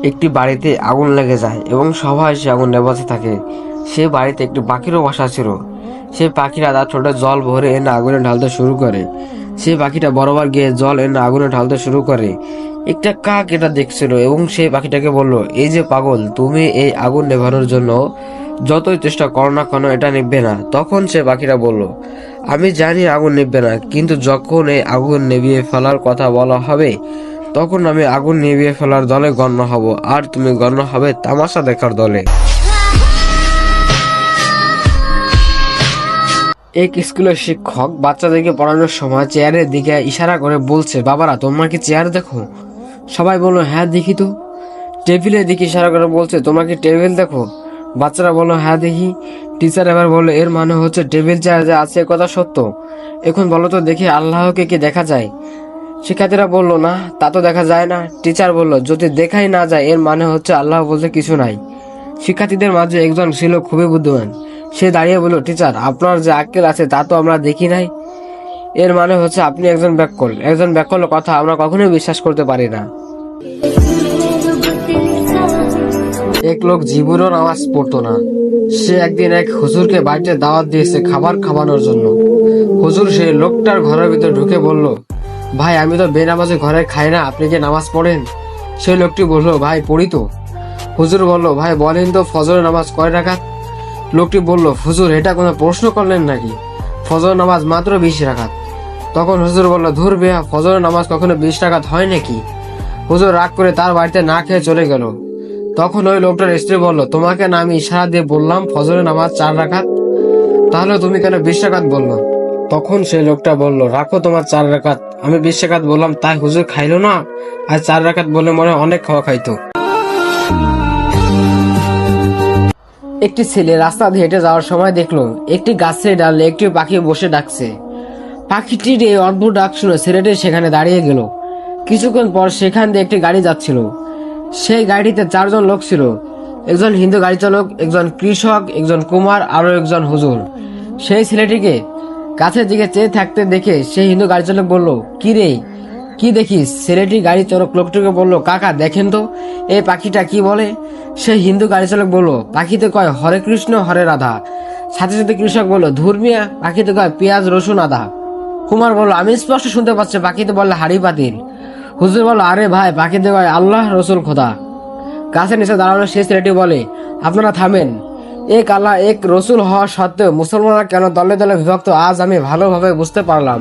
একটি বাড়িতে আগুন লেগে যায় এবং সবাই সে আগুন নেভাতে থাকে। সে বাড়িতে একটি পাখিরও বাসা ছিল। সেই পাখিরা তার ঠোঁটে জল ভরে এনে আগুনে ঢালতে শুরু করে। সেই পাখিটা বরাবর গিয়ে জল এনে আগুনে ঢালতে শুরু করে। একটা কাক এটা দেখছিল এবং সেই পাখিটাকে বলল, এই যে পাগল, তুমি এই আগুন নেভানোর জন্য যতই চেষ্টা করো না কেন এটা নিভবে না। তখন সে পাখিটা বলল, আমি জানি আগুন নিভবে না, কিন্তু যখন এই আগুন নেভিয়ে ফেলার কথা বলা হবে তখন আমি আগুন নিভিয়ে ফেলার দলে গণ্য হব, আর তুমি গণ্য হবে তামাশা দেখার দলে। এক স্কুলের শিক্ষক বাচ্চাদেরকে পড়ানোর সময় চেয়ারের দিকে ইশারা করে বলছে, বাবারা তোমরা কি চেয়ার দেখো? সবাই বললো, হ্যাঁ দেখি তো। টেবিলের দিকে ইশারা করে বলছে, তোমরা কি টেবিল দেখো? বাচ্চারা বললো, হ্যাঁ দেখি। টিচার এবার বললো, এর মানে হচ্ছে টেবিল চেয়ার যে আছে কথা সত্য। এখন বলো তো দেখি আল্লাহকে কি দেখা যায়? শিক্ষার্থীরা বলল, না তা তো দেখা যায় না। টিচার বলল, যদি দেখাই না যায় এর মানে হচ্ছে আল্লাহ বলতে কিছু নাই। শিক্ষার্থীদের মাঝে একজন ছিল খুবই বুদ্ধিমান। সে দাঁড়িয়ে বলল, টিচার আপনার যে আক্কেল আছে তা তো আমরা দেখি নাই। এর মানে হচ্ছে আপনি একজন ব্যাককল। একজন ব্যাককলের কথা আমরা কখনোই বিশ্বাস করতে পারি না। এক লোক জীবনও নামাজ পড়তো না। সে একদিন এক হুজুরকে বাড়িতে দাওয়াত দিয়েছে খাবার খাওয়ানোর জন্য। হুজুর সেই লোকটার ঘরের ভিতর ঢুকে বলল, ভাই আমি তো বেনামাজে ঘরে খাই না, আপনি কি নামাজ পড়েন? সেই লোকটি বলল, ভাই পড়ি তো। হুজুর বলল, ভাই বলেন তো ফজরের নামাজ কয় রাকাত? লোকটি বলল, হুজুর এটা কোনো প্রশ্ন করলেন নাকি? ফজরের নামাজ মাত্র 20 রাকাত। তখন হুজুর বলল, ধুর বেয়া, ফজরের নামাজ কখনো 20 রাকাত হয় নাকি? হুজুর রাগ করে তার বাড়িতে না খেয়ে চলে গেল। তখন ওই লোকটার স্ত্রী বলল, তোমাকে না আমি ইশারা দিয়ে বললাম ফজরের নামাজ 4 রাকাত, তাহলে তুমি কেন 20 রাকাত বললো? তখন সেই লোকটা বলল, রাখো তোমার 4 রাকাত, আমি 20 রাকাত বললাম তাই হুজুর খাইলো না, আর 4 রাকাত বলে মনে অনেক খাওয়া খাইতো। একটি ছেলে রাস্তা দিয়ে হেঁটে যাওয়ার সময় দেখলো একটি গাছের ডালে একটি পাখি বসে ডাকছে। পাখিটির এই অদ্ভুত ডাক শুনে ছেলেটি সেখানে দাঁড়িয়ে গেল। কিছুক্ষণ পর সেখান দিয়ে একটি গাড়ি যাচ্ছিল। সেই গাড়িতে 4 জন লোক ছিল। একজন হিন্দু গাড়ি চালক, একজন কৃষক, একজন কুমার, আরো একজন হুজুর। সেই ছেলেটিকে কাছের দিকে চেয়ে থাকতে দেখে সেই হিন্দু গাড়ি চালক বলল, কি রে কি দেখিস? ছেলেটি গাড়ি চালক লোকটিকে বলল, কাকা দেখেন তো এই পাখিটা কি বলে। সেই হিন্দু গাড়ি চালক বলল, পাখিতে কয় হরে কৃষ্ণ হরে রাধা। সাথে সাথে কৃষক বলল, ধর্মিয়া, পাখিতে কয় পেঁয়াজ রসুন আদা। কুমার বলল, আমি স্পষ্ট শুনতে পাচ্ছি। পাখিতে বললে হাড়ি পাতিল। হুজুর বলল, আরে ভাই পাখিতে কয় আল্লাহ রসুল খোদা। গাছের নিচে দাঁড়ানো সেই ছেলেটি বলে, আপনারা থামেন। এক আল্লাহ এক রসুল হওয়া সত্ত্বেও মুসলমানরা কেন দলে দলে বিভক্ত আজ আমি ভালোভাবে বুঝতে পারলাম।